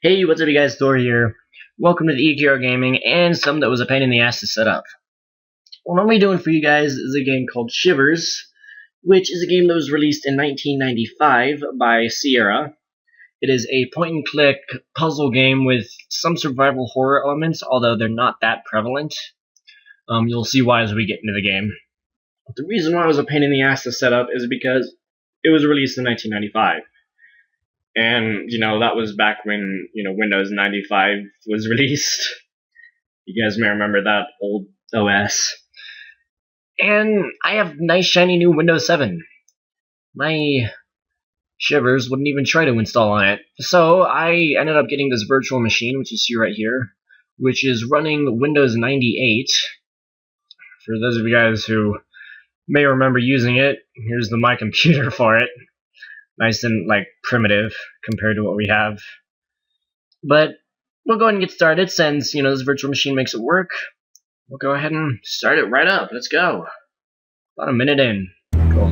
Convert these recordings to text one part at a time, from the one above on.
Hey, what's up you guys, Thor here. Welcome to the EQR Gaming, and some that was a pain in the ass to set up. What I'm going to be doing for you guys is a game called Shivers, which is a game that was released in 1995 by Sierra. It is a point-and-click puzzle game with some survival horror elements, although they're not that prevalent. You'll see why as we get into the game. But the reason why it was a pain in the ass to set up is because it was released in 1995. And, that was back when, Windows 95 was released. You guys may remember that old OS. And I have nice shiny new Windows 7. My Shivers wouldn't even try to install on it. So I ended up getting this virtual machine, which you see right here, which is running Windows 98. For those of you guys who may remember using it, here's my computer for it. Nice and primitive compared to what we have. But we'll go ahead and get started since, this virtual machine makes it work. We'll go ahead and start it right up. Let's go. About a minute in. Cool.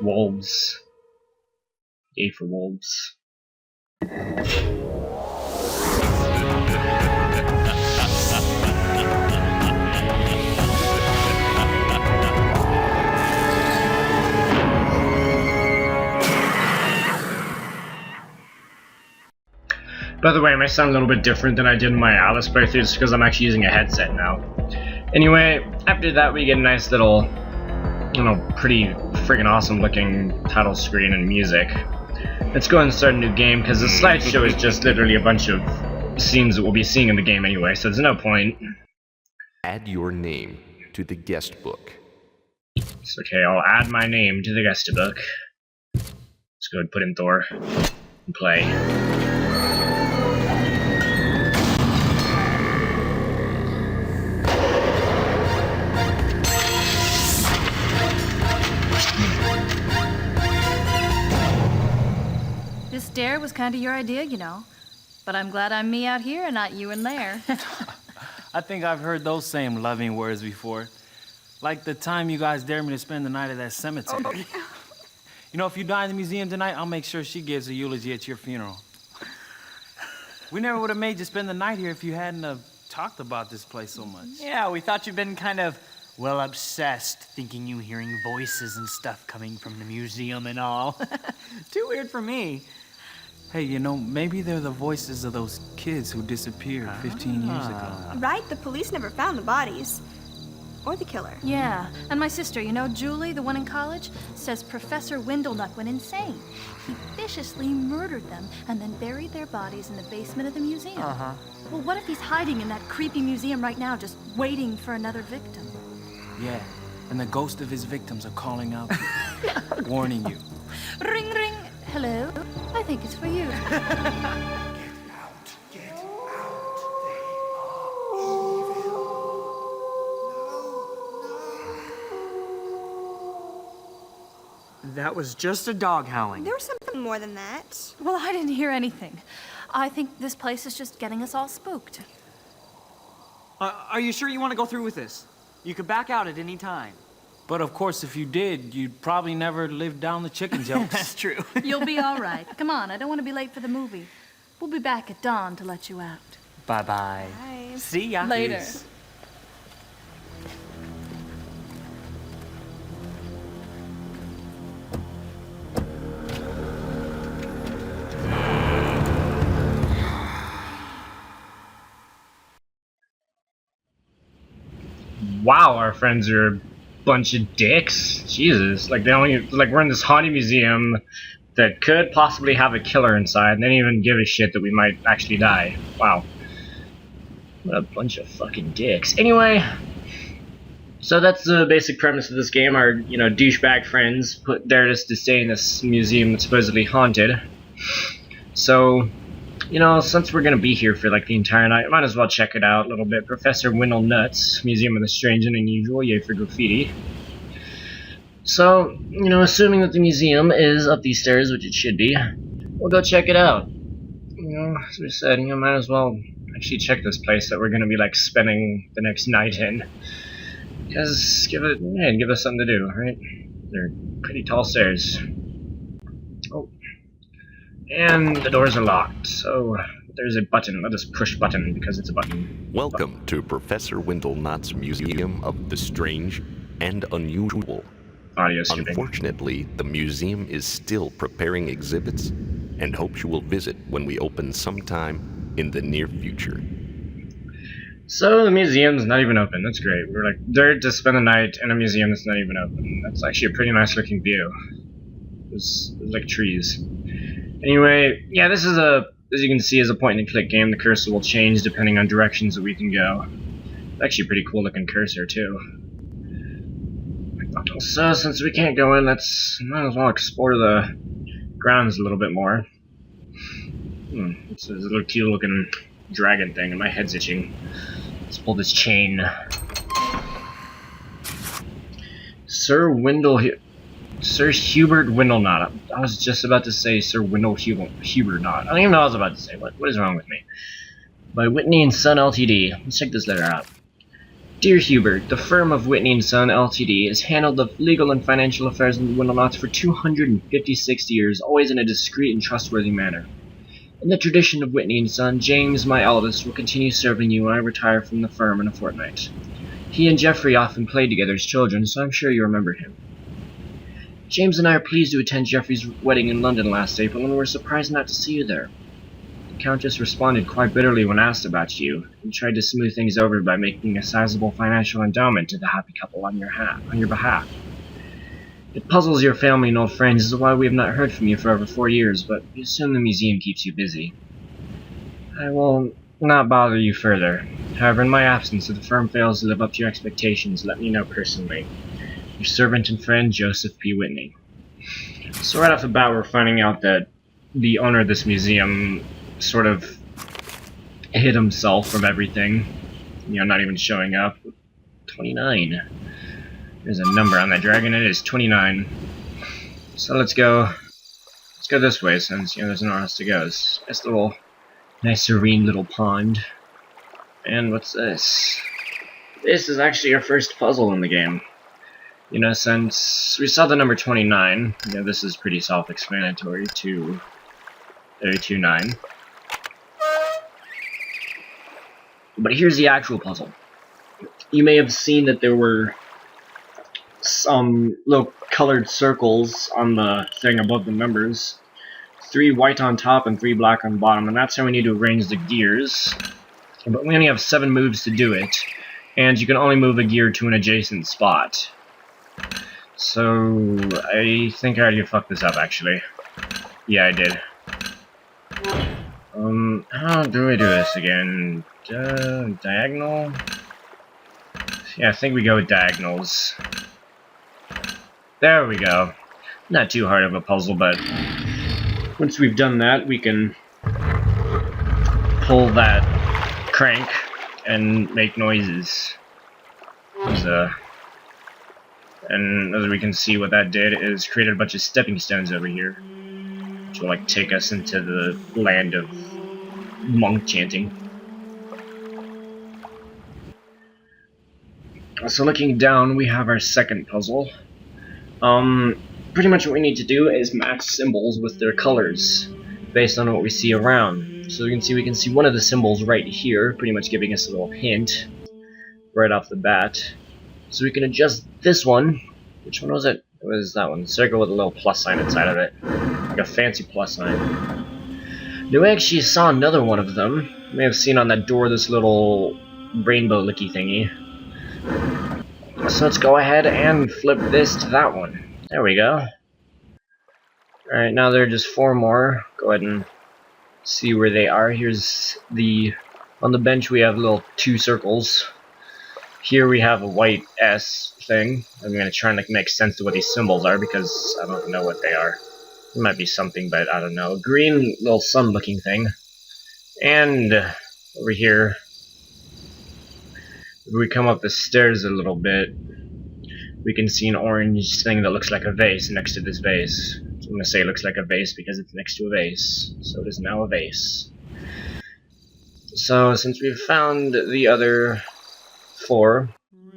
Wolves. Yay for wolves. By the way, I might sound a little bit different than I did in my Alice playthrough just because I'm actually using a headset now. Anyway, after that we get a nice little, pretty friggin' awesome looking title screen and music. Let's go ahead and start a new game because the slideshow is just literally a bunch of scenes that we'll be seeing in the game anyway, so there's no point. Add your name to the guest book. It's okay, I'll add my name to the guest book. Let's go ahead and put in Thor and play. This stair was kind of your idea, But I'm glad I'm me out here and not you in there. I think I've heard those same loving words before. Like the time you guys dared me to spend the night at that cemetery. If you die in the museum tonight, I'll make sure she gives a eulogy at your funeral. We never would have made you spend the night here if you hadn't have talked about this place so much. Yeah, we thought you'd been kind of, obsessed, thinking you hearing voices and stuff coming from the museum and all. Too weird for me. Hey, maybe they're the voices of those kids who disappeared 15 years ago. Right, the police never found the bodies. Or the killer. Yeah, and my sister, Julie, the one in college, says Professor Windelnut went insane. He viciously murdered them and then buried their bodies in the basement of the museum. Well, what if he's hiding in that creepy museum right now, just waiting for another victim? Yeah, and the ghosts of his victims are calling out, warning you. Ring, ring. Hello? I think it's for you. Get out. Get out. They are evil. No. That was just a dog howling. There was something more than that. Well, I didn't hear anything. I think this place is just getting us all spooked. Are you sure you want to go through with this? You could back out at any time. But of course, if you did, you'd probably never live down the chicken jokes. That's true. You'll be all right. Come on, I don't want to be late for the movie. We'll be back at dawn to let you out. Bye-bye. Bye. See ya. Later. Peace. Wow, our friends are a bunch of dicks. Jesus, we're in this haunted museum that could possibly have a killer inside, and they don't even give a shit that we might actually die. Wow. What a bunch of fucking dicks. Anyway, so that's the basic premise of this game. Our, douchebag friends put there just to stay in this museum that's supposedly haunted. So, since we're gonna be here for the entire night, might as well check it out a little bit. Professor Windelnut's Museum of the Strange and Unusual, yay for graffiti. So, assuming that the museum is up these stairs, which it should be, we'll go check it out. As we said, might as well actually check this place that we're gonna be spending the next night in. Because give us something to do, right? They're pretty tall stairs. Oh. And the doors are locked, so there's a button. Let us push button because it's a button. Welcome to Professor Windelknot's Museum of the Strange and Unusual. Audio skipping. Unfortunately, the museum is still preparing exhibits and hopes you will visit when we open sometime in the near future. So the museum's not even open. That's great. We're like there to spend the night in a museum that's not even open. That's actually a pretty nice looking view. There's like trees. Anyway, yeah, this is as you can see, is a point and click game. The cursor will change depending on directions that we can go. It's actually a pretty cool looking cursor too. So since we can't go in, might as well explore the grounds a little bit more. It's a little cute looking dragon thing, and my head's itching. Let's pull this chain. Sir Hubert Windelknot. I was just about to say Sir Hubert Knot. I don't even know what I was about to say. What is wrong with me? By Whitney and Son Ltd. Let's check this letter out. Dear Hubert, the firm of Whitney & Son, Ltd. has handled the legal and financial affairs of the Windelknots for 256 years, always in a discreet and trustworthy manner. In the tradition of Whitney & Son, James, my eldest, will continue serving you when I retire from the firm in a fortnight. He and Geoffrey often played together as children, so I'm sure you remember him. James and I are pleased to attend Geoffrey's wedding in London last April, and were surprised not to see you there. The Countess responded quite bitterly when asked about you, and tried to smooth things over by making a sizable financial endowment to the happy couple on your behalf. It puzzles your family and old friends as to why we have not heard from you for over 4 years, but we assume the museum keeps you busy. I will not bother you further. However, in my absence, if the firm fails to live up to your expectations, let me know personally. Your servant and friend, Joseph P. Whitney. So right off the bat, we're finding out that the owner of this museum sort of hid himself from everything. Not even showing up. 29. There's a number on that dragon. It is 29. So let's go this way since there's nowhere else to go. It's this nice serene little pond. And what's this? This is actually our first puzzle in the game. Since we saw the number 29, this is pretty self-explanatory to 29. But here's the actual puzzle. You may have seen that there were some little colored circles on the thing above the numbers. 3 white on top and 3 black on bottom, and that's how we need to arrange the gears. But we only have 7 moves to do it, and you can only move a gear to an adjacent spot. So I think I already fucked this up, actually. Yeah, I did. How do I do this again? Diagonal? Yeah, I think we go with diagonals. There we go. Not too hard of a puzzle, but once we've done that, we can pull that crank and make noises. And as we can see, what that did is created a bunch of stepping stones over here, which will take us into the land of monk chanting. So looking down, we have our second puzzle. Pretty much what we need to do is match symbols with their colors based on what we see around. So we can see one of the symbols right here, pretty much giving us a little hint right off the bat. So we can adjust this one. Which one was it? It was that one. Circle with a little plus sign inside of it. Like a fancy plus sign. Now we actually saw another one of them. You may have seen on that door this little rainbow licky thingy. So let's go ahead and flip this to that one. There we go. Alright, now there are just 4 more. Go ahead and see where they are. On the bench we have little 2 circles. Here we have a white S thing. I'm going to try and make sense to what these symbols are because I don't know what they are. It might be something, but I don't know. A green little sun looking thing. And over here, if we come up the stairs a little bit, we can see an orange thing that looks like a vase next to this vase. So I'm going to say it looks like a vase because it's next to a vase. So it is now a vase. So since we've found the other 4,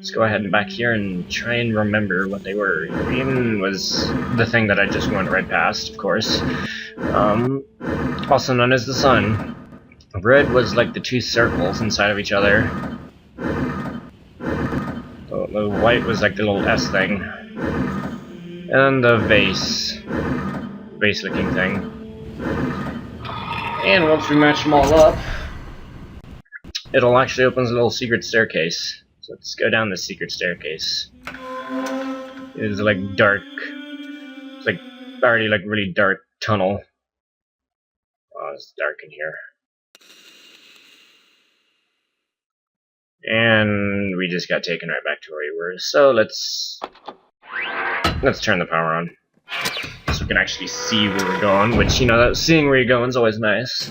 Let's go ahead and back here and try and remember what they were. Green was the thing that I just went right past, of course. Also known as the sun. Red was like the two circles inside of each other. The white was like the little S thing. And the vase-looking thing. And once we match them all up, it'll actually open a little secret staircase. So let's go down this secret staircase. It is like dark. It's like already like really dark tunnel. Oh, it's dark in here. And we just got taken right back to where we were. So let's turn the power on. So we can actually see where we're going, which, you know, seeing where you're going is always nice.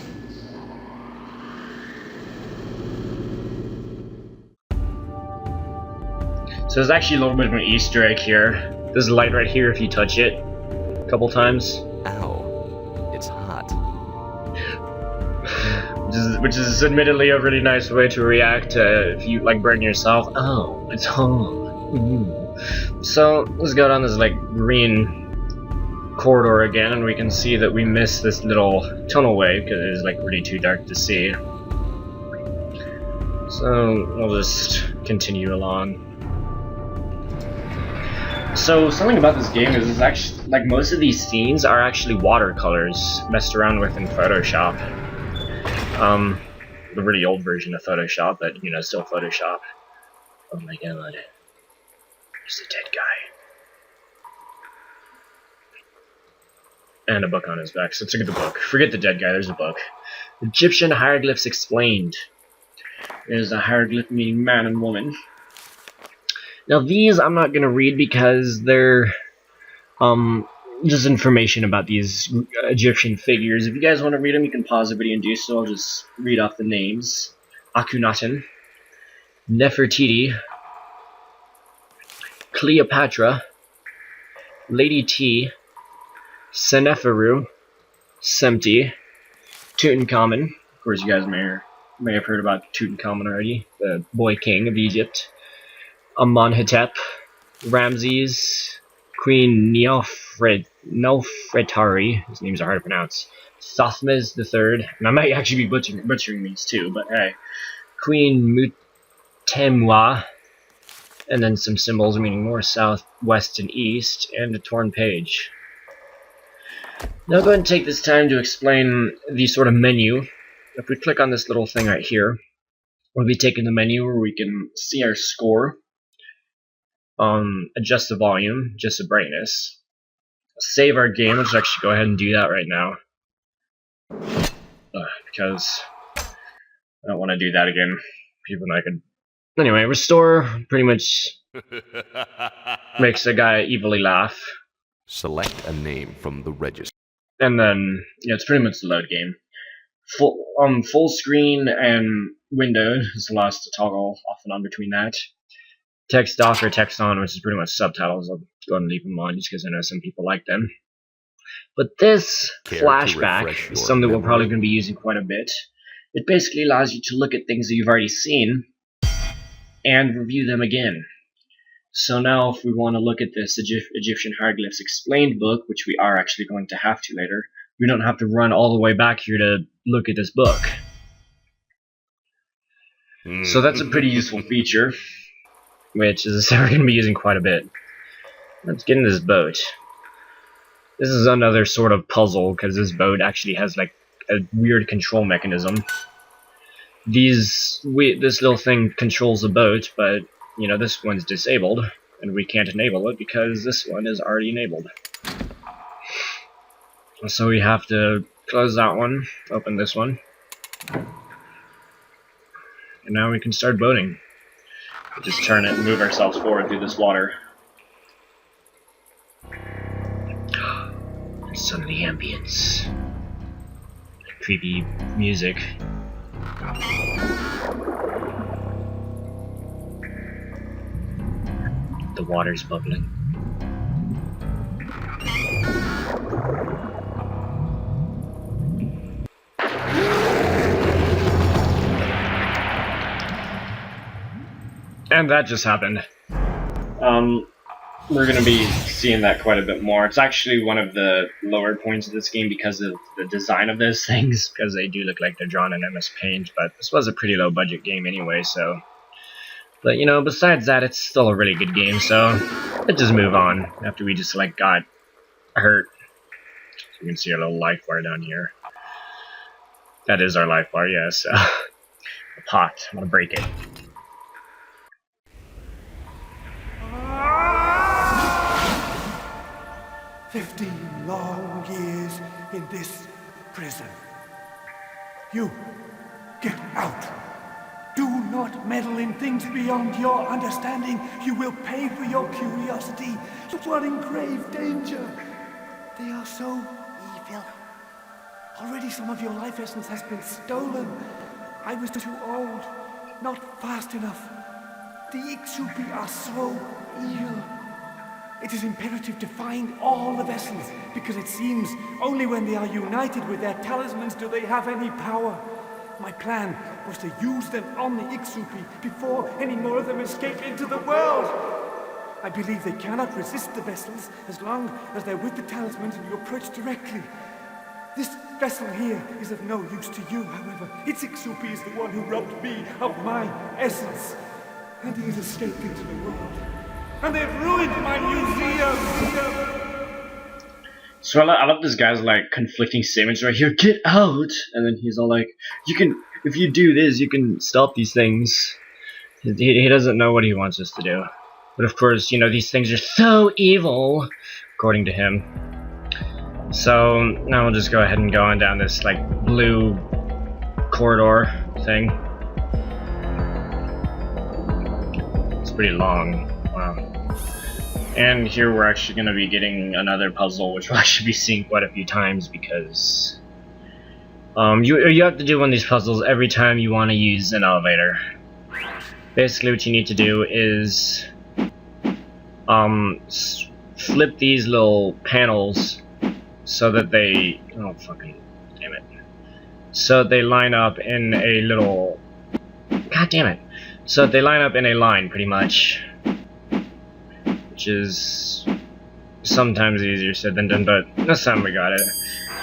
So there's actually a little bit of an Easter egg here. There's a light right here if you touch it a couple times. Ow. It's hot. Which is admittedly a really nice way to react if you like burn yourself. Oh, it's hot. So let's go down this like green corridor again, and we can see that we missed this little tunnelway because it is like really too dark to see. So we'll just continue along. So something about this game is it's actually like most of these scenes are actually watercolors messed around with in Photoshop. The really old version of Photoshop, but you know, still Photoshop. Oh my god. There's a dead guy. And a book on his back, so let's look at the book. Forget the dead guy, there's a book. Egyptian hieroglyphs explained. There's a hieroglyph meaning man and woman. Now these I'm not going to read because they're just information about these Egyptian figures. If you guys want to read them, you can pause the video and do so. I'll just read off the names. Akhenaten, Nefertiti, Cleopatra, Lady T, Seneferu, Semti, Tutankhamun. Of course, you guys may have heard about Tutankhamun already, the boy king of Egypt. Amenhotep, Ramses, Queen Nefertari, his names are hard to pronounce, Thothmes III, and I might actually be butchering these too, but hey, Queen Mutemwa, and then some symbols meaning north, south, west, and east, and a torn page. Now go ahead and take this time to explain the sort of menu. If we click on this little thing right here, we'll be taking the menu where we can see our score. Adjust the volume, adjust the brightness, save our game. Let's actually go ahead and do that right now, because I don't want to do that again. People and I could. Anyway, restore pretty much makes the guy evilly laugh. Select a name from the register. And then, yeah, it's pretty much the load game. Full screen and window is allows to toggle off and on between that. Text off or text on, which is pretty much subtitles. I'll go ahead and leave them on just because I know some people like them. But this flashback is something we're probably going to be using quite a bit. It basically allows you to look at things that you've already seen and review them again. So now if we want to look at this Egyptian Hieroglyphs Explained book, which we are actually going to have to later, we don't have to run all the way back here to look at this book. So that's a pretty useful feature, which is we're going to be using quite a bit. Let's get in this boat. This is another sort of puzzle, because this boat actually has like a weird control mechanism. This little thing controls the boat, but you know, this one's disabled, and we can't enable it because this one is already enabled. So we have to close that one, open this one, and now we can start boating. Just turn it and move ourselves forward through this water. And some of the ambience. Creepy music. The water's bubbling. And that just happened. We're going to be seeing that quite a bit more. It's actually one of the lower points of this game because of the design of those things, because they do look like they're drawn in MS Paint, but this was a pretty low budget game anyway, so... But, you know, besides that, it's still a really good game, so let's just move on after we just, like, got hurt. You can see our little life bar down here. That is our life bar, yes. A pot. I'm gonna break it. 15 long years in this prison. You, get out. Do not meddle in things beyond your understanding. You will pay for your curiosity. You are in grave danger. They are so evil. Already some of your life essence has been stolen. I was too old, not fast enough. The Ixupi are so evil. It is imperative to find all the vessels, because it seems only when they are united with their talismans do they have any power. My plan was to use them on the Ixupi before any more of them escape into the world. I believe they cannot resist the vessels as long as they're with the talismans and you approach directly. This vessel here is of no use to you, however. Its Ixupi is the one who robbed me of my essence. And he has escaped into the world. And they've ruined my museum! So I love this guy's like conflicting statements right here. Get out! And then he's all like, "You can, if you do this, you can stop these things." He doesn't know what he wants us to do. But of course, you know, these things are so evil, according to him. So now we'll just go ahead and go on down this like blue corridor thing. It's pretty long. Wow. And here we're actually going to be getting another puzzle, which we'll actually be seeing quite a few times, because you have to do one of these puzzles every time you want to use an elevator. Basically what you need to do is flip these little panels so that they... oh, fucking damn it. So they line up in a little... god damn it. So they line up in a line, pretty much. Which is sometimes easier said than done, but this time we got it.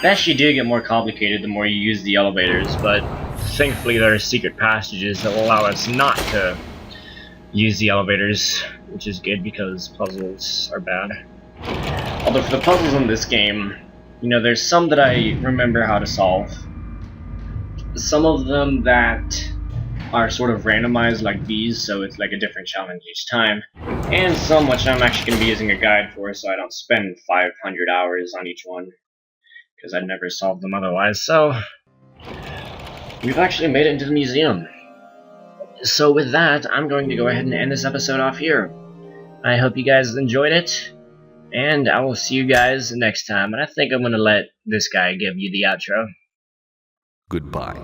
They actually do get more complicated the more you use the elevators, but thankfully there are secret passages that will allow us not to use the elevators, which is good because puzzles are bad. Although for the puzzles in this game, you know, there's some that I remember how to solve. Some of them that are sort of randomized like these, so it's like a different challenge each time. And some which I'm actually going to be using a guide for, so I don't spend 500 hours on each one, because I'd never solve them otherwise. So, we've actually made it into the museum. So with that, I'm going to go ahead and end this episode off here. I hope you guys enjoyed it, and I will see you guys next time. And I think I'm going to let this guy give you the outro. Goodbye.